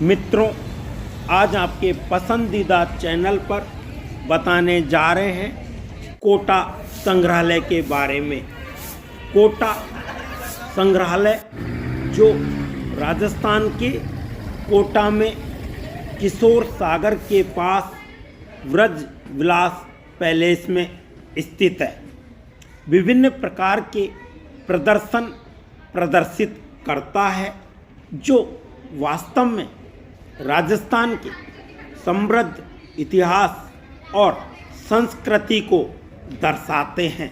मित्रों, आज आपके पसंदीदा चैनल पर बताने जा रहे हैं कोटा संग्रहालय के बारे में। कोटा संग्रहालय जो राजस्थान के कोटा में किशोर सागर के पास व्रज विलास पैलेस में स्थित है, विभिन्न प्रकार के प्रदर्शन प्रदर्शित करता है जो वास्तव में राजस्थान के समृद्ध इतिहास और संस्कृति को दर्शाते हैं।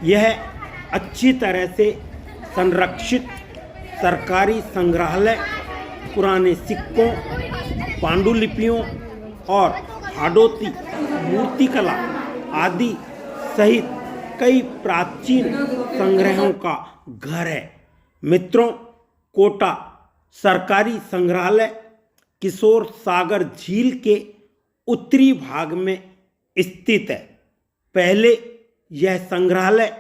यह अच्छी तरह से संरक्षित सरकारी संग्रहालय पुराने सिक्कों, पांडुलिपियों और हाड़ौती मूर्तिकला आदि सहित कई प्राचीन संग्रहों का घर है। मित्रों, कोटा सरकारी संग्रहालय किशोर सागर झील के उत्तरी भाग में स्थित है। पहले यह संग्रहालय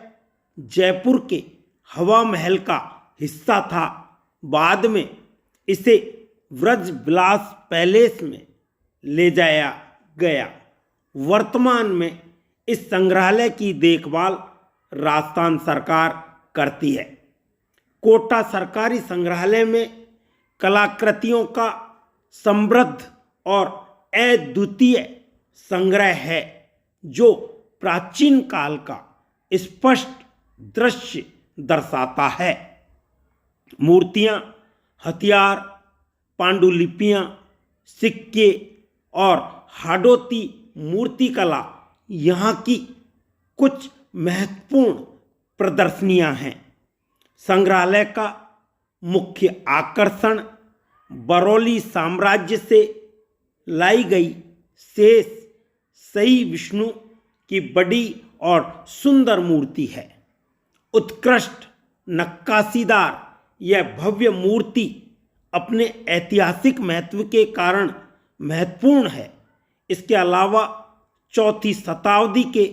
जयपुर के हवा महल का हिस्सा था। बाद में इसे व्रज विलास पैलेस में ले जाया गया। वर्तमान में इस संग्रहालय की देखभाल राजस्थान सरकार करती है। कोटा सरकारी संग्रहालय में कलाकृतियों का समृद्ध और अद्वितीय संग्रह है जो प्राचीन काल का स्पष्ट दृश्य दर्शाता है। मूर्तियां, हथियार, पांडुलिपियां, सिक्के और हाड़ौती मूर्तिकला यहाँ की कुछ महत्वपूर्ण प्रदर्शनियां हैं। संग्रहालय का मुख्य आकर्षण बरौली साम्राज्य से लाई गई शेष सई विष्णु की बड़ी और सुंदर मूर्ति है। उत्कृष्ट नक्काशीदार यह भव्य मूर्ति अपने ऐतिहासिक महत्व के कारण महत्वपूर्ण है। इसके अलावा चौथी शताब्दी के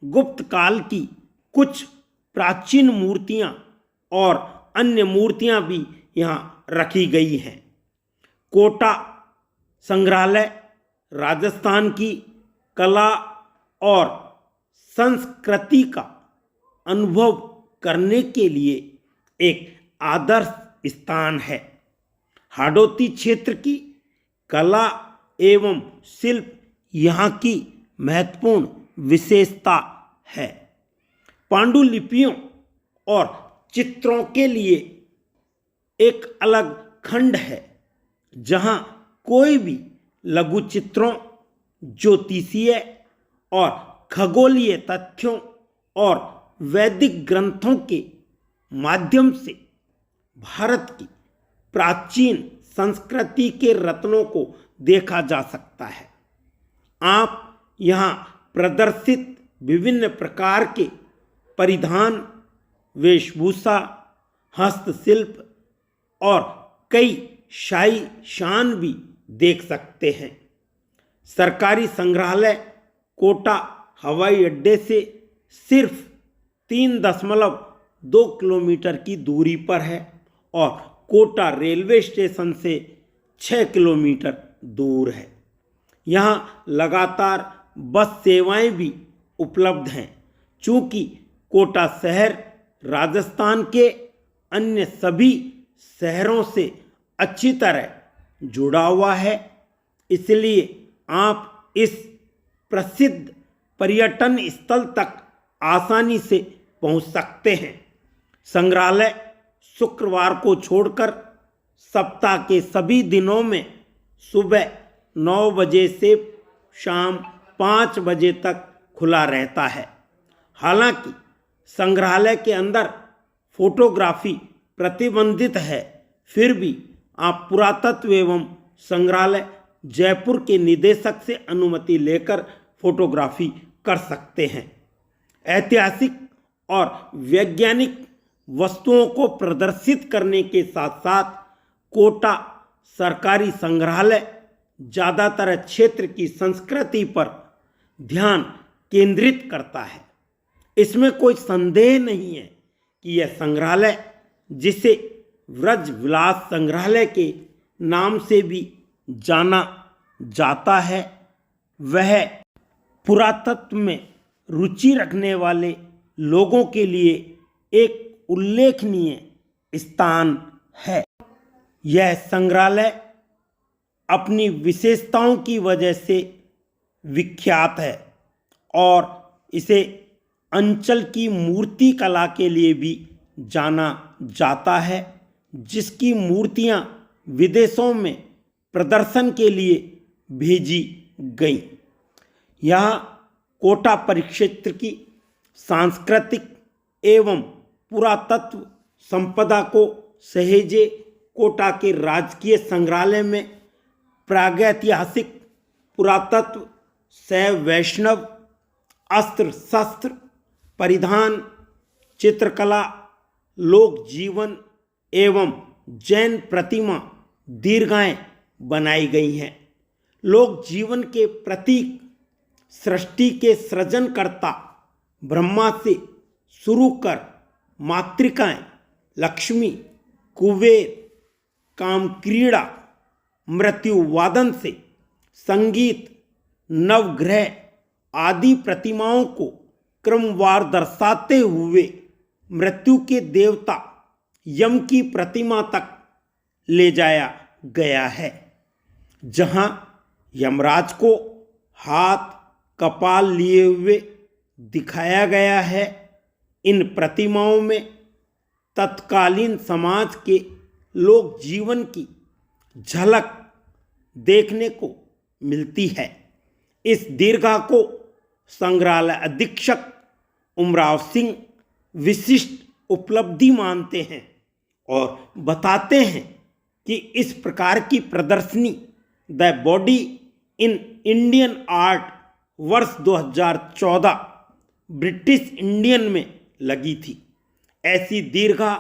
गुप्त काल की कुछ प्राचीन मूर्तियां और अन्य मूर्तियां भी यहाँ रखी गई हैं। कोटा संग्रहालय राजस्थान की कला और संस्कृति का अनुभव करने के लिए एक आदर्श स्थान है। हाड़ौती क्षेत्र की कला एवं शिल्प यहाँ की महत्वपूर्ण विशेषता है। पांडुलिपियों और चित्रों के लिए एक अलग खंड है जहाँ कोई भी लघु चित्रों, ज्योतिषीय और खगोलीय तथ्यों और वैदिक ग्रंथों के माध्यम से भारत की प्राचीन संस्कृति के रत्नों को देखा जा सकता है। आप यहाँ प्रदर्शित विभिन्न प्रकार के परिधान, वेशभूषा, हस्तशिल्प और कई शाही शान भी देख सकते हैं। सरकारी संग्रहालय कोटा हवाई अड्डे से सिर्फ 3.2 किलोमीटर की दूरी पर है और कोटा रेलवे स्टेशन से 6 किलोमीटर दूर है। यहाँ लगातार बस सेवाएं भी उपलब्ध हैं। चूँकि कोटा शहर राजस्थान के अन्य सभी शहरों से अच्छी तरह जुड़ा हुआ है, इसलिए आप इस प्रसिद्ध पर्यटन स्थल तक आसानी से पहुंच सकते हैं। संग्रहालय शुक्रवार को छोड़कर सप्ताह के सभी दिनों में सुबह 9 बजे से शाम 5 बजे तक खुला रहता है। हालांकि संग्रहालय के अंदर फोटोग्राफी प्रतिबंधित है, फिर भी आप पुरातत्व एवं संग्रहालय जयपुर के निदेशक से अनुमति लेकर फोटोग्राफी कर सकते हैं। ऐतिहासिक और वैज्ञानिक वस्तुओं को प्रदर्शित करने के साथ साथ कोटा सरकारी संग्रहालय ज़्यादातर क्षेत्र की संस्कृति पर ध्यान केंद्रित करता है। इसमें कोई संदेह नहीं है कि यह संग्रहालय, जिसे व्रज विलास संग्रहालय के नाम से भी जाना जाता है। वह पुरातत्व में रुचि रखने वाले लोगों के लिए एक उल्लेखनीय स्थान है। यह संग्रहालय अपनी विशेषताओं की वजह से विख्यात है और इसे अंचल की मूर्ति कला के लिए भी जाना जाता है, जिसकी मूर्तियां विदेशों में प्रदर्शन के लिए भेजी गईं। यहाँ कोटा परिक्षेत्र की सांस्कृतिक एवं पुरातत्व संपदा को सहेजे कोटा के राजकीय संग्रहालय में प्रागैतिहासिक पुरातत्व, शैव वैष्णव, अस्त्र शस्त्र, परिधान, चित्रकला, लोक जीवन एवं जैन प्रतिमा दीर्घाएं बनाई गई हैं। लोक जीवन के प्रतीक सृष्टि के सृजनकर्ता ब्रह्मा से शुरू कर मातृकाएं, लक्ष्मी, कुबेर, कामक्रीड़ा, मृत्युवादन से संगीत, नवग्रह आदि प्रतिमाओं को क्रमवार दर्शाते हुए मृत्यु के देवता यम की प्रतिमा तक ले जाया गया है, जहां यमराज को हाथ कपाल लिए हुए दिखाया गया है। इन प्रतिमाओं में तत्कालीन समाज के लोक जीवन की झलक देखने को मिलती है। इस दीर्घा को संग्रहालय अधीक्षक उमराव सिंह विशिष्ट उपलब्धि मानते हैं और बताते हैं कि इस प्रकार की प्रदर्शनी the body in Indian art वर्ष 2014 ब्रिटिश इंडियन में लगी थी। ऐसी दीर्घा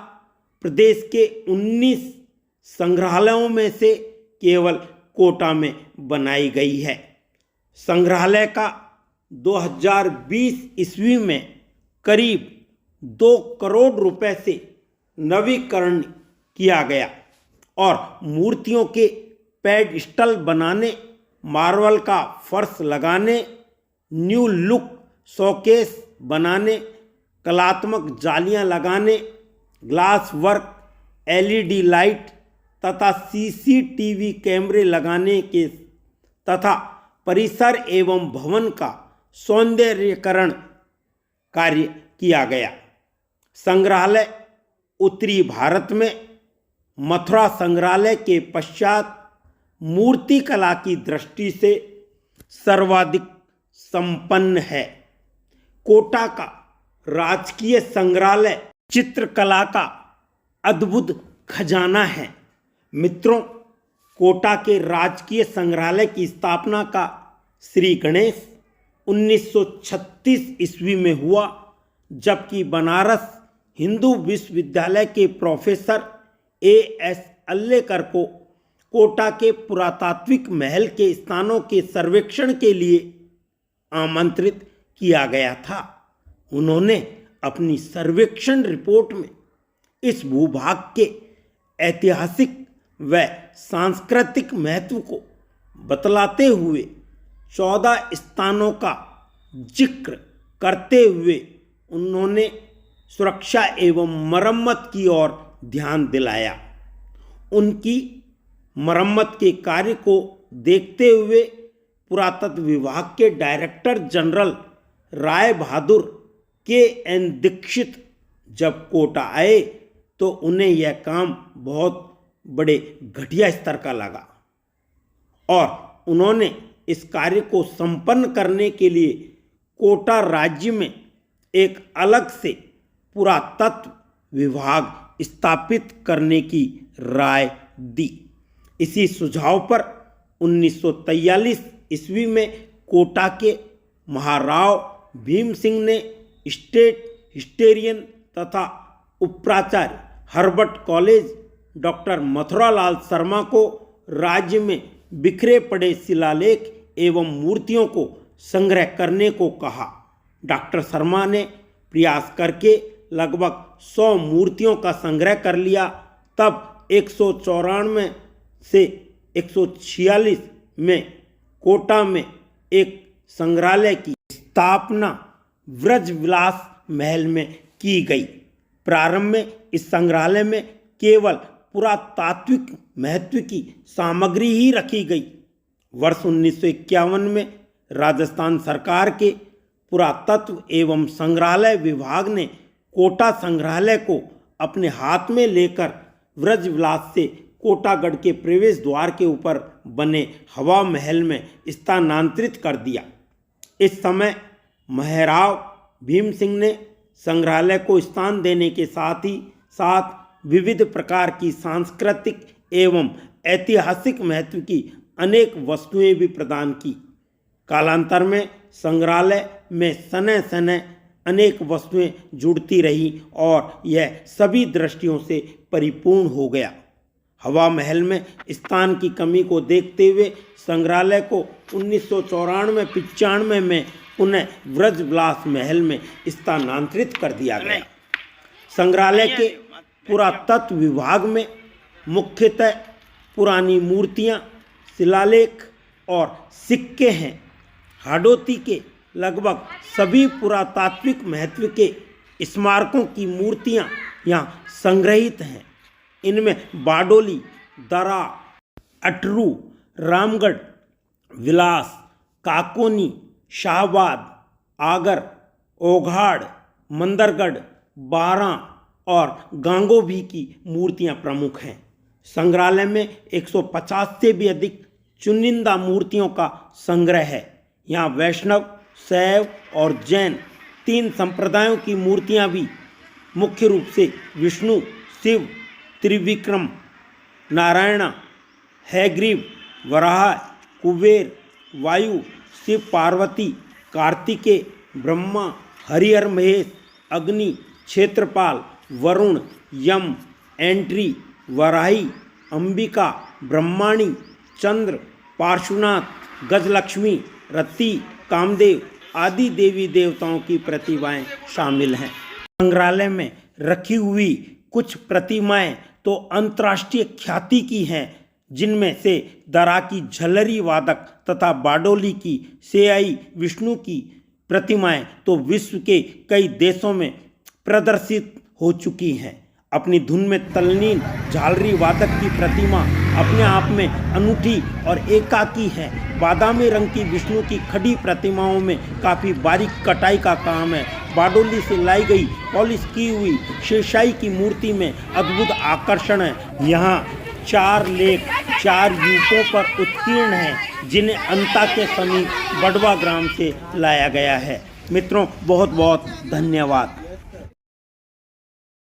प्रदेश के 19 संग्रहालयों में से केवल कोटा में बनाई गई है। संग्रहालय का 2020 ईस्वी में करीब 2 करोड़ रुपए से नवीकरण किया गया और मूर्तियों के पेडस्टल बनाने, मार्बल का फर्श लगाने, न्यू लुक शोकेस बनाने, कलात्मक जालियां लगाने, ग्लास वर्क, एलईडी लाइट तथा सीसीटीवी कैमरे लगाने के तथा परिसर एवं भवन का सौंदर्यीकरण कार्य किया गया। संग्रहालय उत्तरी भारत में मथुरा संग्रहालय के पश्चात मूर्ति कला की दृष्टि से सर्वाधिक संपन्न है। कोटा का राजकीय संग्रहालय चित्रकला का अद्भुत खजाना है। मित्रों, कोटा के राजकीय संग्रहालय की स्थापना का श्री गणेश 1936 ईस्वी में हुआ, जबकि बनारस हिंदू विश्वविद्यालय के प्रोफेसर A.S. अल्लेकर को कोटा के पुरातात्विक महल के स्थानों के सर्वेक्षण के लिए आमंत्रित किया गया था। उन्होंने अपनी सर्वेक्षण रिपोर्ट में इस भूभाग के ऐतिहासिक व सांस्कृतिक महत्व को बतलाते हुए 14 स्थानों का जिक्र करते हुए उन्होंने सुरक्षा एवं मरम्मत की ओर ध्यान दिलाया। उनकी मरम्मत के कार्य को देखते हुए पुरातत्व विभाग के director general Rai Bahadur K.N. Dixit जब कोटा आए तो उन्हें यह काम बहुत बड़े घटिया स्तर का लगा और उन्होंने इस कार्य को संपन्न करने के लिए कोटा राज्य में एक अलग से पुरातत्व विभाग स्थापित करने की राय दी। इसी सुझाव पर 1943 ईस्वी में कोटा के महाराव भीम सिंह ने स्टेट हिस्टेरियन तथा उपप्राचार्य Herbert college doctor Mathuralal Sharma को राज्य में बिखरे पड़े शिलालेख एवं मूर्तियों को संग्रह करने को कहा। डॉक्टर शर्मा ने प्रयास करके लगभग 100 मूर्तियों का संग्रह कर लिया। तब 194 से 146 में कोटा में एक संग्रहालय की स्थापना व्रजविलास महल में की गई। प्रारंभ में इस संग्रहालय में केवल पुरातात्विक महत्व की सामग्री ही रखी गई। वर्ष 1951 में राजस्थान सरकार के पुरातत्व एवं संग्रहालय विभाग ने कोटा संग्रहालय को अपने हाथ में लेकर व्रजविलास से कोटागढ़ के प्रवेश द्वार के ऊपर बने हवा महल में स्थानांतरित कर दिया। इस समय महाराव भीम सिंह ने संग्रहालय को स्थान देने के साथ ही साथ विविध प्रकार की सांस्कृतिक एवं ऐतिहासिक महत्व की अनेक वस्तुएं भी प्रदान की। कालांतर में संग्रहालय में सने सने अनेक वस्तुएं जुड़ती रही और यह सभी दृष्टियों से परिपूर्ण हो गया। हवा महल में स्थान की कमी को देखते हुए संग्रहालय को 1994-95 में पुनः व्रजविलास महल में स्थानांतरित कर दिया गया। संग्रहालय के पुरातत्व विभाग में मुख्यतः पुरानी मूर्तियां, शिलालेख और सिक्के हैं। हाड़ौती के लगभग सभी पुरातात्विक महत्व के स्मारकों की मूर्तियां यहाँ संग्रहित हैं। इनमें बारडोली, दरा, अटरू, रामगढ़, विलास, काकोनी, शाहबाद, आगर, ओघाड़, मंदरगढ़, बारां और गांगोभी की मूर्तियां प्रमुख हैं। संग्रहालय में 150 से भी अधिक चुनिंदा मूर्तियों का संग्रह है। यहाँ वैष्णव, शैव और जैन 3 संप्रदायों की मूर्तियां भी मुख्य रूप से विष्णु, शिव, त्रिविक्रम, नारायण, हैग्रीव, वराह, कुबेर, वायु, शिव पार्वती, कार्तिकेय, ब्रह्मा, हरिहर महेश, अग्नि, क्षेत्रपाल, वरुण, यम, एंट्री, वराही, अंबिका, ब्रह्माणी, चंद्र, पार्श्वनाथ, गजलक्ष्मी, रति, कामदेव आदि देवी देवताओं की प्रतिमाएं शामिल हैं। संग्रहालय में रखी हुई कुछ प्रतिमाएं तो अंतर्राष्ट्रीय ख्याति की हैं, जिनमें से दरा की झलरी वादक तथा बारडोली की सेयाई विष्णु की प्रतिमाएं तो विश्व के कई देशों में प्रदर्शित हो चुकी हैं। अपनी धुन में तल्लीन झालरी वादक की प्रतिमा अपने आप में अनूठी और एकाकी है। बादामी रंग की विष्णु की खड़ी प्रतिमाओं में काफ़ी बारीक कटाई का काम है। बारडोली से लाई गई पॉलिश की हुई शेषाई की मूर्ति में अद्भुत आकर्षण है। यहाँ 4 लेख 4 यूपों पर उत्कीर्ण हैं, जिन्हें अंता के समीप बड़वा ग्राम से लाया गया है। मित्रों, बहुत बहुत धन्यवाद।